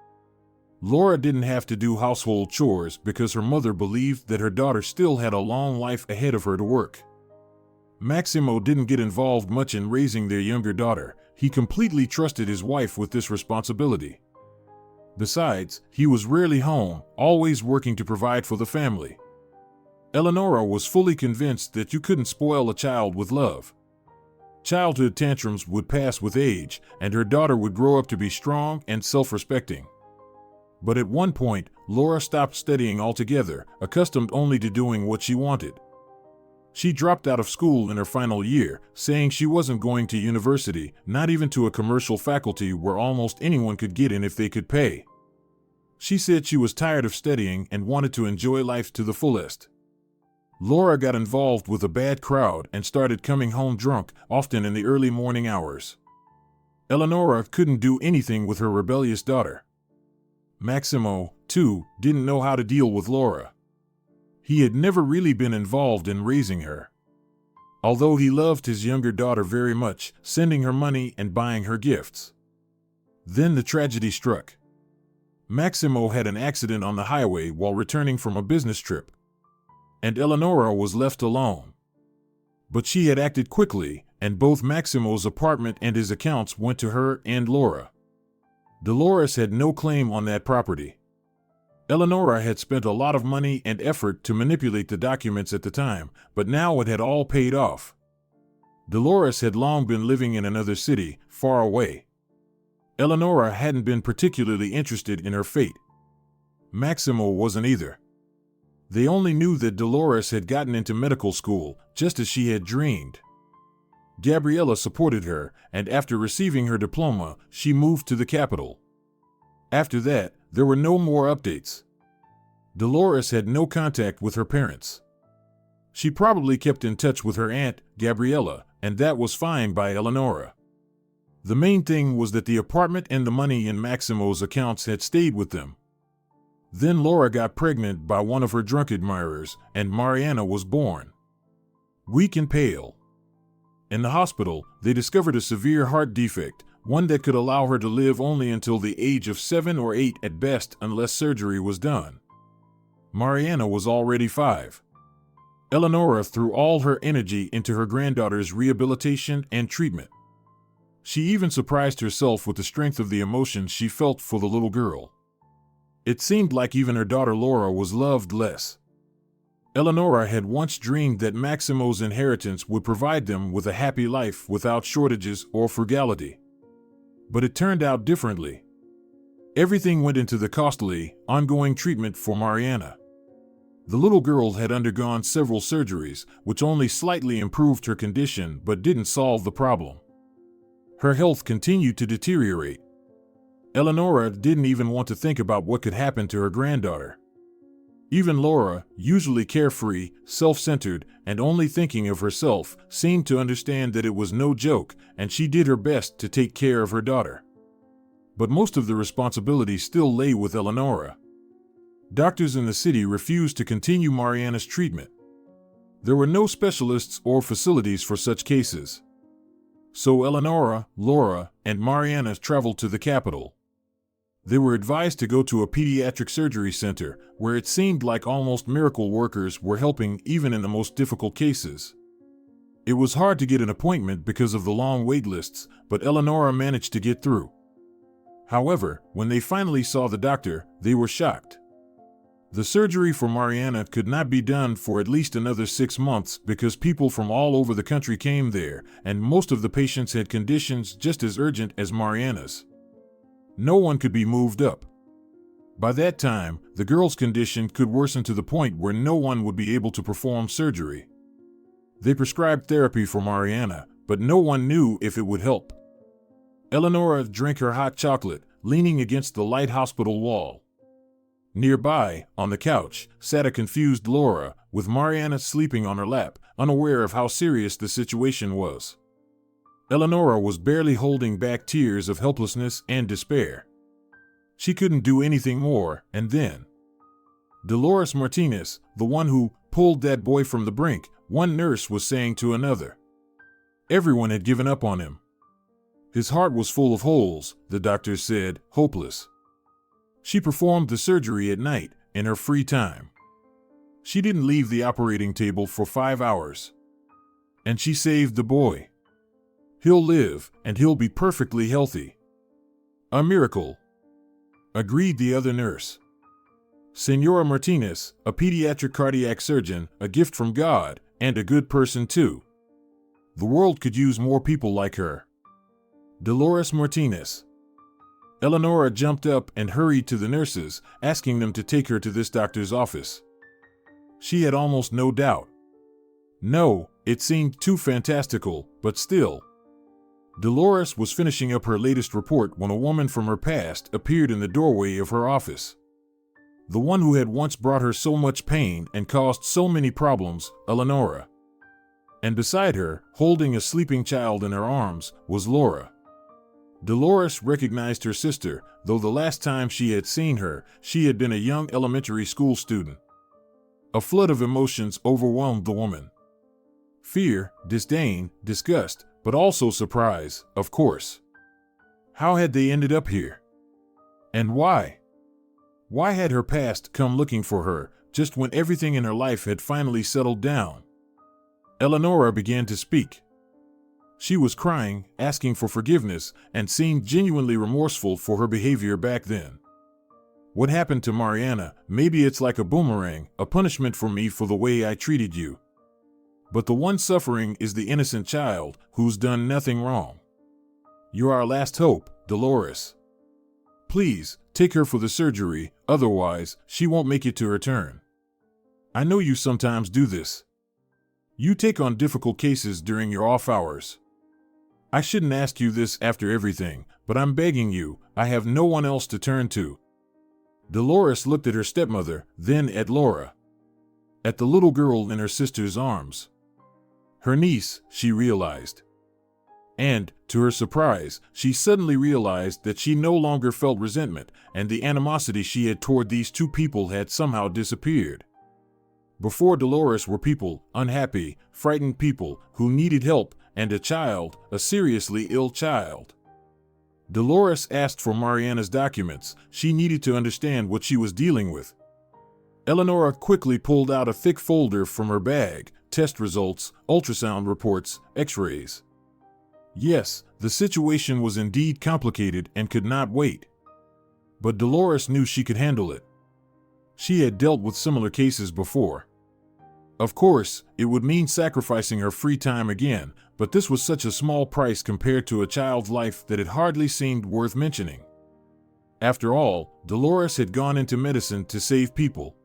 B: Laura didn't have to do household chores because her mother believed that her daughter still had a long life ahead of her to work. Maximo didn't get involved much in raising their younger daughter. He completely trusted his wife with this responsibility. Besides, he was rarely home, always working to provide for the family. Eleonora was fully convinced that you couldn't spoil a child with love. Childhood tantrums would pass with age, and her daughter would grow up to be strong and self-respecting. But at one point, Laura stopped studying altogether, accustomed only to doing what she wanted. She dropped out of school in her final year, saying she wasn't going to university, not even to a commercial faculty where almost anyone could get in if they could pay. She said she was tired of studying and wanted to enjoy life to the fullest. Laura got involved with a bad crowd and started coming home drunk, often in the early morning hours. Eleonora couldn't do anything with her rebellious daughter. Maximo, too, didn't know how to deal with Laura. He had never really been involved in raising her. Although he loved his younger daughter very much, sending her money and buying her gifts. Then the tragedy struck. Maximo had an accident on the highway while returning from a business trip, and Eleonora was left alone. But she had acted quickly, and both Maximo's apartment and his accounts went to her and Laura. Dolores had no claim on that property. Eleonora had spent a lot of money and effort to manipulate the documents at the time, but now it had all paid off. Dolores had long been living in another city, far away. Eleonora hadn't been particularly interested in her fate. Maximo wasn't either. They only knew that Dolores had gotten into medical school, just as she had dreamed. Gabriella supported her, and after receiving her diploma, she moved to the capital. After that, there were no more updates. Dolores had no contact with her parents. She probably kept in touch with her aunt, Gabriella, and that was fine by Eleonora. The main thing was that the apartment and the money in Maximo's accounts had stayed with them. Then Laura got pregnant by one of her drunk admirers, and Mariana was born. Weak and pale. In the hospital, they discovered a severe heart defect, one that could allow her to live only until the age of 7 or 8 at best unless surgery was done. Mariana was already 5. Eleonora threw all her energy into her granddaughter's rehabilitation and treatment. She even surprised herself with the strength of the emotions she felt for the little girl. It seemed like even her daughter Laura was loved less. Eleonora had once dreamed that Maximo's inheritance would provide them with a happy life without shortages or frugality. But it turned out differently. Everything went into the costly, ongoing treatment for Mariana. The little girl had undergone several surgeries, which only slightly improved her condition but didn't solve the problem. Her health continued to deteriorate. Eleonora didn't even want to think about what could happen to her granddaughter. Even Laura, usually carefree, self-centered, and only thinking of herself, seemed to understand that it was no joke, and she did her best to take care of her daughter. But most of the responsibility still lay with Eleonora. Doctors in the city refused to continue Mariana's treatment. There were no specialists or facilities for such cases. So Eleonora, Laura, and Mariana traveled to the capital. They were advised to go to a pediatric surgery center, where it seemed like almost miracle workers were helping even in the most difficult cases. It was hard to get an appointment because of the long wait lists, but Eleonora managed to get through. However, when they finally saw the doctor, they were shocked. The surgery for Mariana could not be done for at least another 6 months because people from all over the country came there, and most of the patients had conditions just as urgent as Mariana's. No one could be moved up. By that time, the girl's condition could worsen to the point where no one would be able to perform surgery. They prescribed therapy for Mariana, but no one knew if it would help. Eleonora drank her hot chocolate, leaning against the light hospital wall. Nearby, on the couch, sat a confused Laura, with Mariana sleeping on her lap, unaware of how serious the situation was. Eleonora was barely holding back tears of helplessness and despair. She couldn't do anything more, and then Dolores Martinez, the one who pulled that boy from the brink, one nurse was saying to another. Everyone had given up on him. His heart was full of holes, the doctors said, hopeless. She performed the surgery at night, in her free time. She didn't leave the operating table for 5 hours. And she saved the boy. He'll live, and he'll be perfectly healthy. A miracle, agreed the other nurse. Senora Martinez, a pediatric cardiac surgeon, a gift from God, and a good person too. The world could use more people like her. Dolores Martinez. Eleonora jumped up and hurried to the nurses, asking them to take her to this doctor's office. She had almost no doubt. No, it seemed too fantastical, but still. Dolores was finishing up her latest report when a woman from her past appeared in the doorway of her office. The one who had once brought her so much pain and caused so many problems, Eleonora. And beside her, holding a sleeping child in her arms, was Laura. Dolores recognized her sister, though the last time she had seen her, she had been a young elementary school student. A flood of emotions overwhelmed the woman. Fear, disdain, disgust, but also surprise, of course. How had they ended up here? And why? Why had her past come looking for her, just when everything in her life had finally settled down? Eleonora began to speak. She was crying, asking for forgiveness, and seemed genuinely remorseful for her behavior back then. What happened to Mariana? Maybe it's like a boomerang, a punishment for me for the way I treated you. But the one suffering is the innocent child, who's done nothing wrong. You're our last hope, Dolores. Please, take her for the surgery, otherwise, she won't make it to her turn. I know you sometimes do this. You take on difficult cases during your off hours. I shouldn't ask you this after everything, but I'm begging you, I have no one else to turn to. Dolores looked at her stepmother, then at Laura. At the little girl in her sister's arms. Her niece, she realized. And, to her surprise, she suddenly realized that she no longer felt resentment, and the animosity she had toward these two people had somehow disappeared. Before Dolores were people, unhappy, frightened people, who needed help, and a child, a seriously ill child. Dolores asked for Mariana's documents. She needed to understand what she was dealing with. Eleonora quickly pulled out a thick folder from her bag, test results, ultrasound reports, x-rays. Yes, the situation was indeed complicated and could not wait. But Dolores knew she could handle it. She had dealt with similar cases before. Of course, it would mean sacrificing her free time again, but this was such a small price compared to a child's life that it hardly seemed worth mentioning. After all, Dolores had gone into medicine to save people.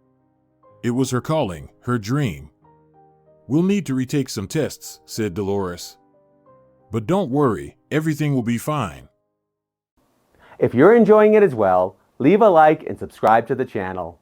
B: It was her calling, her dream. We'll need to retake some tests, said Dolores. But don't worry, everything will be fine.
A: If you're enjoying it as well, leave a like and subscribe to the channel.